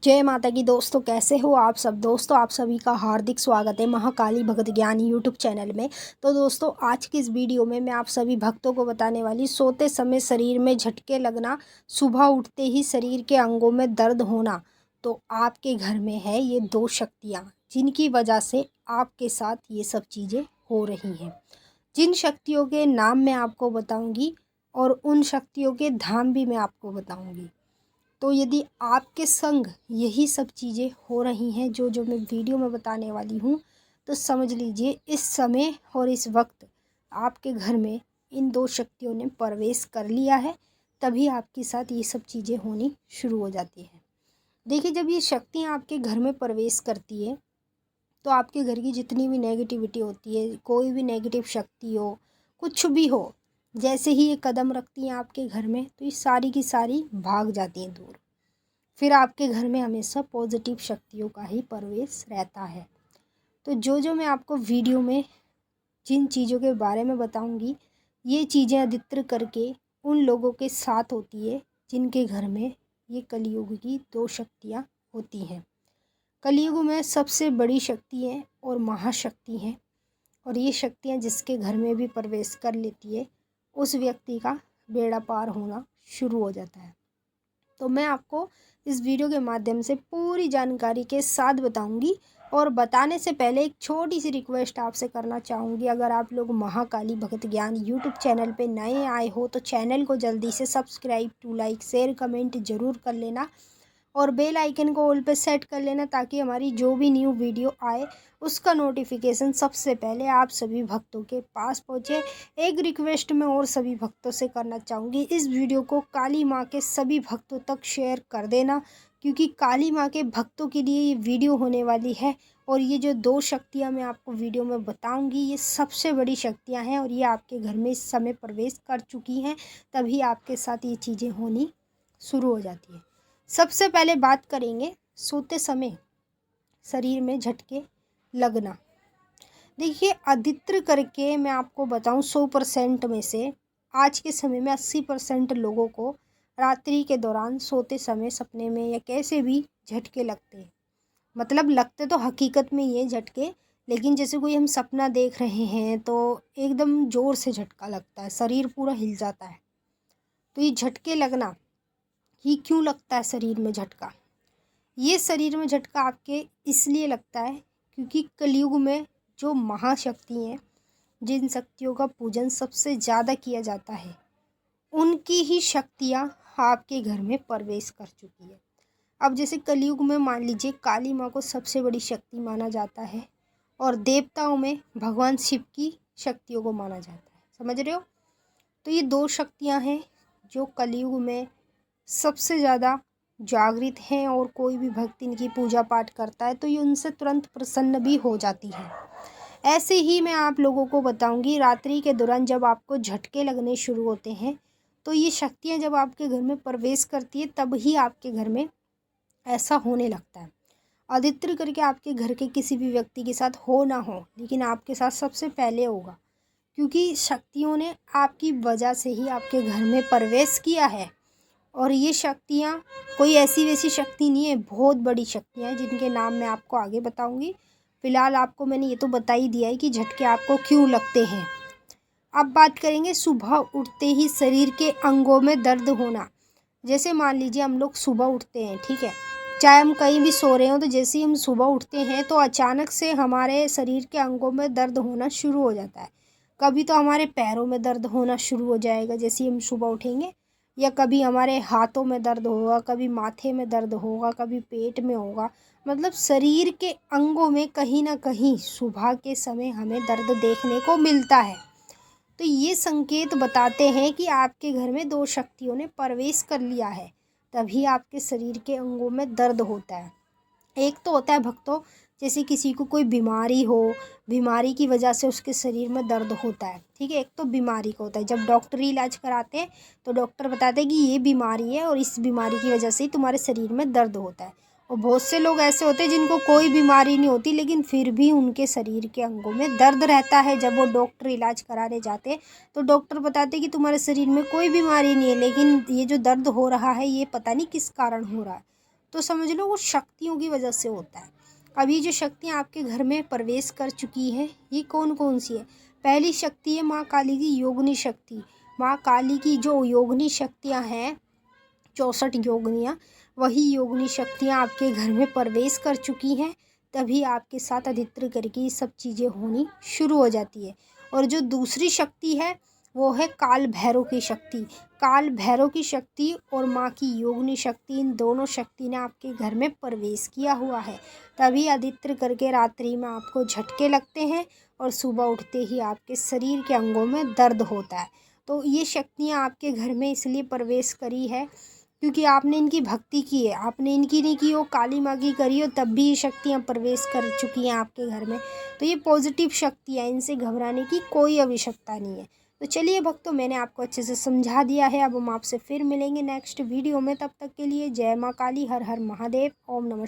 जय माता की दोस्तों, कैसे हो आप सब। दोस्तों, आप सभी का हार्दिक स्वागत है महाकाली भगत ज्ञान यूट्यूब चैनल में। तो दोस्तों, आज की इस वीडियो में मैं आप सभी भक्तों को बताने वाली सोते समय शरीर में झटके लगना, सुबह उठते ही शरीर के अंगों में दर्द होना। तो आपके घर में है ये दो शक्तियाँ, जिनकी वजह से आपके साथ ये सब चीज़ें हो रही हैं। जिन शक्तियों के नाम मैं आपको बताऊँगी और उन शक्तियों के धाम भी मैं आपको बताऊँगी। तो यदि आपके संग यही सब चीज़ें हो रही हैं जो मैं वीडियो में बताने वाली हूँ, तो समझ लीजिए इस समय और इस वक्त आपके घर में इन दो शक्तियों ने प्रवेश कर लिया है। तभी आपके साथ ये सब चीज़ें होनी शुरू हो जाती हैं। देखिए, जब ये शक्तियाँ आपके घर में प्रवेश करती है तो आपके घर की जितनी भी नेगेटिविटी होती है, कोई भी नेगेटिव शक्ति हो, कुछ भी हो, जैसे ही ये कदम रखती हैं आपके घर में, तो ये सारी की सारी भाग जाती हैं दूर। फिर आपके घर में हमेशा पॉजिटिव शक्तियों का ही प्रवेश रहता है। तो जो मैं आपको वीडियो में जिन चीज़ों के बारे में बताऊंगी, ये चीज़ें अधिकतर करके उन लोगों के साथ होती है जिनके घर में ये कलयुग की दो शक्तियाँ होती हैं। कलयुग में सबसे बड़ी शक्ति है और महाशक्ति है, और ये शक्तियाँ जिसके घर में भी प्रवेश कर लेती है, उस व्यक्ति का बेड़ा पार होना शुरू हो जाता है। तो मैं आपको इस वीडियो के माध्यम से पूरी जानकारी के साथ बताऊंगी। और बताने से पहले एक छोटी सी रिक्वेस्ट आपसे करना चाहूँगी। अगर आप लोग महाकाली भगत ज्ञान यूट्यूब चैनल पे नए आए हो तो चैनल को जल्दी से subscribe to like share comment ज़रूर कर लेना, और बेल आइकन को ऑल पे सेट कर लेना, ताकि हमारी जो भी न्यू वीडियो आए उसका नोटिफिकेशन सबसे पहले आप सभी भक्तों के पास पहुँचे। एक रिक्वेस्ट मैं और सभी भक्तों से करना चाहूँगी, इस वीडियो को काली माँ के सभी भक्तों तक शेयर कर देना, क्योंकि काली माँ के भक्तों के लिए ये वीडियो होने वाली है। और ये जो दो शक्तियाँ मैं आपको वीडियो में बताऊँगी, ये सबसे बड़ी शक्तियाँ हैं और ये आपके घर में इस समय प्रवेश कर चुकी हैं। तभी आपके साथ ये चीज़ें होनी शुरू हो जाती है। सबसे पहले बात करेंगे सोते समय शरीर में झटके लगना। देखिए, अधिकतर करके मैं आपको बताऊं 100% में से आज के समय में 80% लोगों को रात्रि के दौरान सोते समय सपने में या कैसे भी झटके लगते हैं। मतलब लगते तो हकीकत में ये झटके, लेकिन जैसे कोई हम सपना देख रहे हैं तो एकदम ज़ोर से झटका लगता है, शरीर पूरा हिल जाता है। तो ये झटके लगना, ये क्यों लगता है शरीर में झटका? ये शरीर में झटका आपके इसलिए लगता है क्योंकि कलयुग में जो महाशक्ति हैं, जिन शक्तियों का पूजन सबसे ज़्यादा किया जाता है, उनकी ही शक्तियाँ आपके घर में प्रवेश कर चुकी है। अब जैसे कलयुग में मान लीजिए काली माँ को सबसे बड़ी शक्ति माना जाता है, और देवताओं में भगवान शिव की शक्तियों को माना जाता है। समझ रहे हो? तो ये दो शक्तियाँ हैं जो कलयुग में सबसे ज़्यादा जागृत हैं, और कोई भी भक्त इनकी पूजा पाठ करता है तो ये उनसे तुरंत प्रसन्न भी हो जाती है। ऐसे ही मैं आप लोगों को बताऊंगी, रात्रि के दौरान जब आपको झटके लगने शुरू होते हैं, तो ये शक्तियाँ जब आपके घर में प्रवेश करती है तब ही आपके घर में ऐसा होने लगता है। अधिकतर करके आपके घर के किसी भी व्यक्ति के साथ हो ना हो, लेकिन आपके साथ सबसे पहले होगा, क्योंकि शक्तियों ने आपकी वजह से ही आपके घर में प्रवेश किया है। और ये शक्तियाँ कोई ऐसी वैसी शक्ति नहीं है, बहुत बड़ी शक्तियाँ हैं जिनके नाम मैं आपको आगे बताऊंगी। फिलहाल आपको मैंने ये तो बता ही दिया है कि झटके आपको क्यों लगते हैं। अब बात करेंगे सुबह उठते ही शरीर के अंगों में दर्द होना। जैसे मान लीजिए हम लोग सुबह उठते हैं, ठीक है, चाहे हम कहीं भी सो रहे हो, तो जैसे ही हम सुबह उठते हैं तो अचानक से हमारे शरीर के अंगों में दर्द होना शुरू हो जाता है। कभी तो हमारे पैरों में दर्द होना शुरू हो जाएगा जैसे ही हम सुबह उठेंगे, या कभी हमारे हाथों में दर्द होगा, कभी माथे में दर्द होगा, कभी पेट में होगा। मतलब शरीर के अंगों में कहीं ना कहीं सुबह के समय हमें दर्द देखने को मिलता है। तो ये संकेत बताते हैं कि आपके घर में दो शक्तियों ने प्रवेश कर लिया है, तभी आपके शरीर के अंगों में दर्द होता है। एक तो होता है भक्तों, जैसे किसी को कोई बीमारी हो, बीमारी की वजह से उसके शरीर में दर्द होता है, ठीक है। एक तो बीमारी का होता है, जब डॉक्टरी इलाज कराते हैं तो डॉक्टर बताते हैं कि ये बीमारी है और इस बीमारी की वजह से ही तुम्हारे शरीर में दर्द होता है। और बहुत से लोग ऐसे होते हैं जिनको कोई बीमारी नहीं होती, लेकिन फिर भी उनके शरीर के अंगों में दर्द रहता है। जब वो डॉक्टर इलाज कराने जाते हैं तो डॉक्टर बताते हैं कि तुम्हारे शरीर में कोई बीमारी नहीं है, लेकिन ये जो दर्द हो रहा है ये पता नहीं किस कारण हो रहा है। तो समझ लो वो शक्तियों की वजह से होता है। अब ये जो शक्तियाँ आपके घर में प्रवेश कर चुकी हैं, ये कौन कौन सी है? पहली शक्ति है माँ काली की योगिनी शक्ति। माँ काली की जो योगिनी शक्तियाँ हैं, 64 योगिनियाँ, वही योगिनी शक्तियाँ आपके घर में प्रवेश कर चुकी हैं। तभी आपके साथ अधित्र करके ये सब चीज़ें होनी शुरू हो जाती है। और जो दूसरी शक्ति है वो है काल भैरव की शक्ति। काल भैरव की शक्ति और माँ की योगिनी शक्ति, इन दोनों शक्ति ने आपके घर में प्रवेश किया हुआ है। तभी अधित्र करके रात्रि में आपको झटके लगते हैं और सुबह उठते ही आपके शरीर के अंगों में दर्द होता है। तो ये शक्तियाँ आपके घर में इसलिए प्रवेश करी है क्योंकि आपने इनकी भक्ति की है। आपने इनकी नहीं की हो, काली माँ की करी हो, तब भी ये शक्तियाँ प्रवेश कर चुकी हैं आपके घर में। तो ये पॉजिटिव शक्तियाँ, इनसे घबराने की कोई आवश्यकता नहीं है। तो चलिए भक्तों, मैंने आपको अच्छे से समझा दिया है। अब हम आपसे फिर मिलेंगे नेक्स्ट वीडियो में। तब तक के लिए जय माँ काली, हर हर महादेव, ओम नमः।